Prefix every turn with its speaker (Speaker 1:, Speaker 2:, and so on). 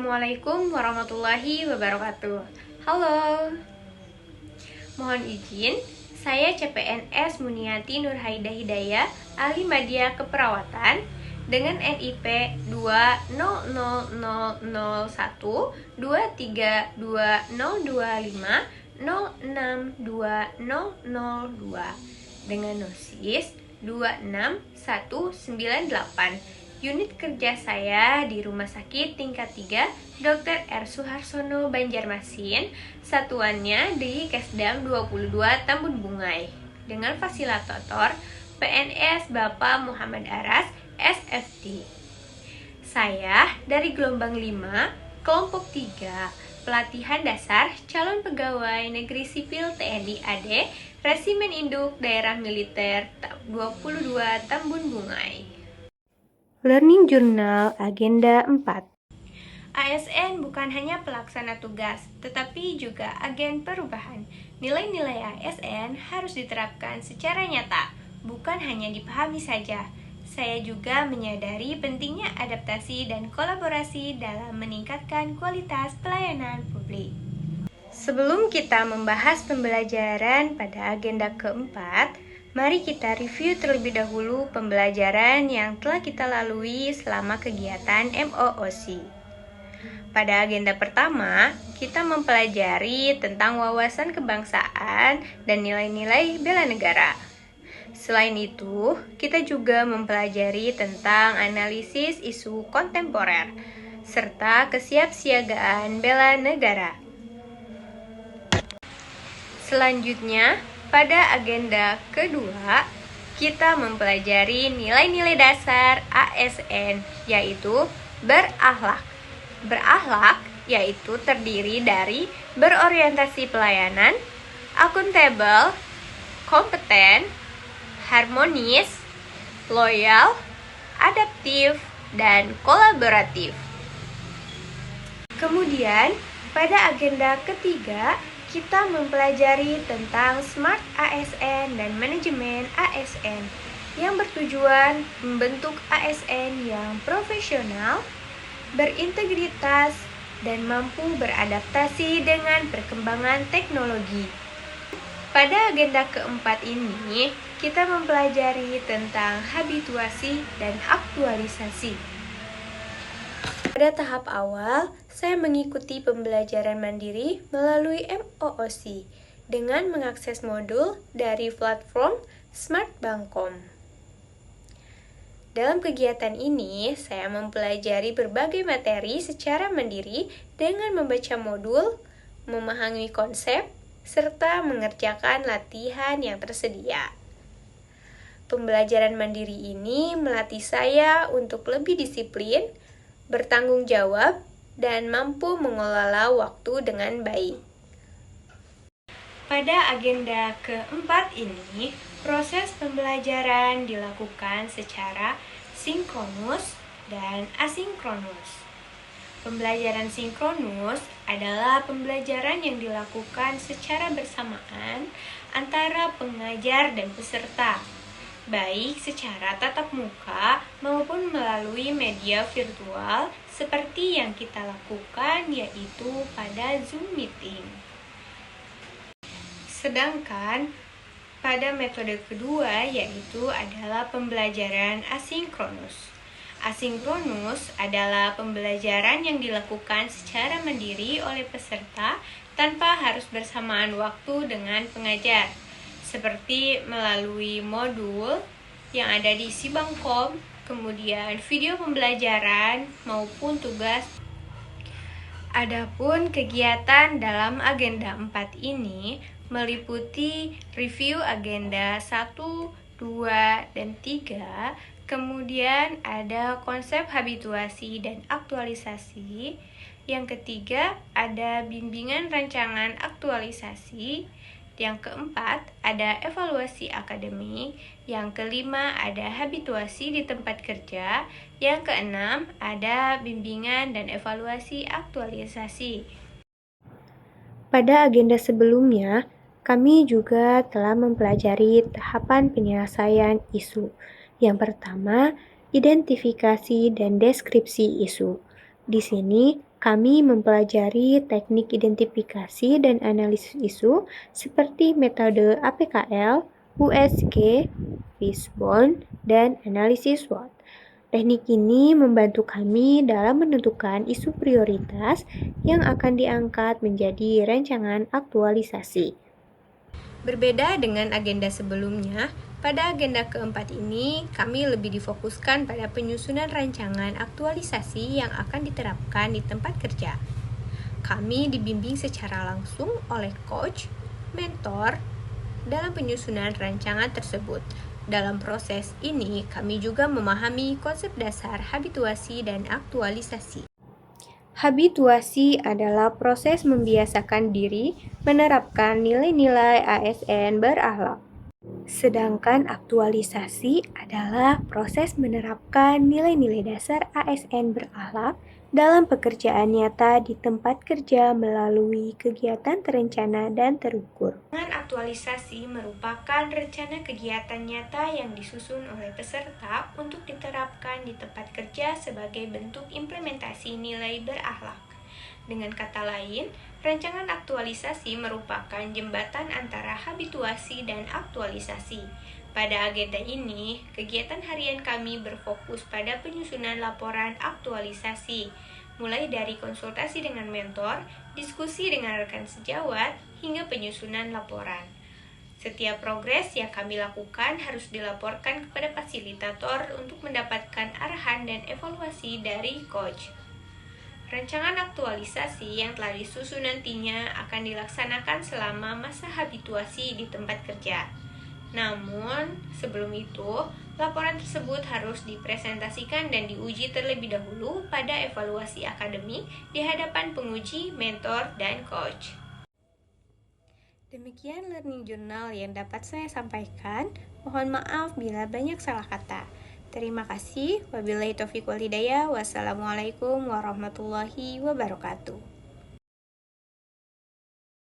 Speaker 1: Assalamualaikum warahmatullahi wabarakatuh. Halo. Mohon izin, saya CPNS Muniati Nurhaida Hidayah, ahli media keperawatan dengan NIP 20000232025062002 dengan nosis 26198. Unit kerja saya di Rumah Sakit Tingkat 3 Dr. R. Suharsono Banjarmasin, satuannya di Kesdam 22 Tambun Bungai, dengan fasilitator PNS Bapak Muhammad Aras, SFT. Saya dari gelombang 5, kelompok 3, pelatihan dasar calon pegawai negeri sipil TNI AD, Resimen Induk Daerah Militer 22 Tambun Bungai.
Speaker 2: Learning Journal Agenda 4.
Speaker 1: ASN bukan hanya pelaksana tugas, tetapi juga agen perubahan. Nilai-nilai ASN harus diterapkan secara nyata, bukan hanya dipahami saja. Saya juga menyadari pentingnya adaptasi dan kolaborasi dalam meningkatkan kualitas pelayanan publik. Sebelum kita membahas pembelajaran pada agenda keempat, mari kita review terlebih dahulu pembelajaran yang telah kita lalui selama kegiatan MOOC. Pada agenda pertama, kita mempelajari tentang wawasan kebangsaan dan nilai-nilai bela negara. Selain itu, kita juga mempelajari tentang analisis isu kontemporer, serta kesiapsiagaan bela negara. Selanjutnya, pada agenda kedua, kita mempelajari nilai-nilai dasar ASN, yaitu berakhlak. Berakhlak yaitu terdiri dari berorientasi pelayanan, akuntabel, kompeten, harmonis, loyal, adaptif, dan kolaboratif. Kemudian, pada agenda ketiga, kita mempelajari tentang Smart ASN dan manajemen ASN yang bertujuan membentuk ASN yang profesional, berintegritas, dan mampu beradaptasi dengan perkembangan teknologi. Pada agenda keempat ini, kita mempelajari tentang habituasi dan aktualisasi. Pada tahap awal, saya mengikuti pembelajaran mandiri melalui MOOC dengan mengakses modul dari platform Smart Bangkom. Dalam kegiatan ini, saya mempelajari berbagai materi secara mandiri dengan membaca modul, memahami konsep, serta mengerjakan latihan yang tersedia. Pembelajaran mandiri ini melatih saya untuk lebih disiplin, bertanggung jawab, dan mampu mengelola waktu dengan baik. Pada agenda keempat ini, proses pembelajaran dilakukan secara sinkronus dan asinkronus. Pembelajaran sinkronus adalah pembelajaran yang dilakukan secara bersamaan antara pengajar dan peserta, baik secara tatap muka maupun melalui media virtual seperti yang kita lakukan, yaitu pada Zoom Meeting. Sedangkan pada metode kedua, yaitu adalah pembelajaran asinkronus. Asinkronus adalah pembelajaran yang dilakukan secara mandiri oleh peserta tanpa harus bersamaan waktu dengan pengajar, seperti melalui modul yang ada di Sibangkom, kemudian video pembelajaran maupun tugas. Adapun kegiatan dalam agenda 4 ini meliputi review agenda 1, 2, dan 3, kemudian ada konsep habituasi dan aktualisasi. Yang ketiga, ada bimbingan rancangan aktualisasi. Yang keempat, ada evaluasi akademik. Yang kelima, ada habituasi di tempat kerja. Yang keenam, ada bimbingan dan evaluasi aktualisasi.
Speaker 2: Pada agenda sebelumnya, kami juga telah mempelajari tahapan penyelesaian isu. Yang pertama, identifikasi dan deskripsi isu. Di sini, Kami mempelajari teknik identifikasi dan analisis isu seperti metode APKL, USG, Fishbone, dan analisis SWOT. Teknik ini membantu kami dalam menentukan isu prioritas yang akan diangkat menjadi rancangan aktualisasi.
Speaker 1: Berbeda dengan agenda sebelumnya, pada agenda keempat ini kami lebih difokuskan pada penyusunan rancangan aktualisasi yang akan diterapkan di tempat kerja. Kami dibimbing secara langsung oleh coach, mentor, dalam penyusunan rancangan tersebut. Dalam proses ini, kami juga memahami konsep dasar habituasi dan aktualisasi.
Speaker 2: Habituasi adalah proses membiasakan diri menerapkan nilai-nilai ASN berakhlak. Sedangkan aktualisasi adalah proses menerapkan nilai-nilai dasar ASN berakhlak dalam pekerjaan nyata di tempat kerja melalui kegiatan terencana dan terukur.
Speaker 1: Aktualisasi merupakan rencana kegiatan nyata yang disusun oleh peserta untuk diterapkan di tempat kerja sebagai bentuk implementasi nilai berakhlak. Dengan kata lain, rancangan aktualisasi merupakan jembatan antara habituasi dan aktualisasi. Pada agenda ini, kegiatan harian kami berfokus pada penyusunan laporan aktualisasi, mulai dari konsultasi dengan mentor, diskusi dengan rekan sejawat, hingga penyusunan laporan. Setiap progres yang kami lakukan harus dilaporkan kepada fasilitator untuk mendapatkan arahan dan evaluasi dari coach. Rancangan aktualisasi yang telah disusun nantinya akan dilaksanakan selama masa habituasi di tempat kerja. Namun, sebelum itu, laporan tersebut harus dipresentasikan dan diuji terlebih dahulu pada evaluasi akademik di hadapan penguji, mentor, dan coach. Demikian learning journal yang dapat saya sampaikan. Mohon maaf bila banyak salah kata. Terima kasih. Wabillahi taufiq wal hidayah. Wassalamualaikum warahmatullahi wabarakatuh.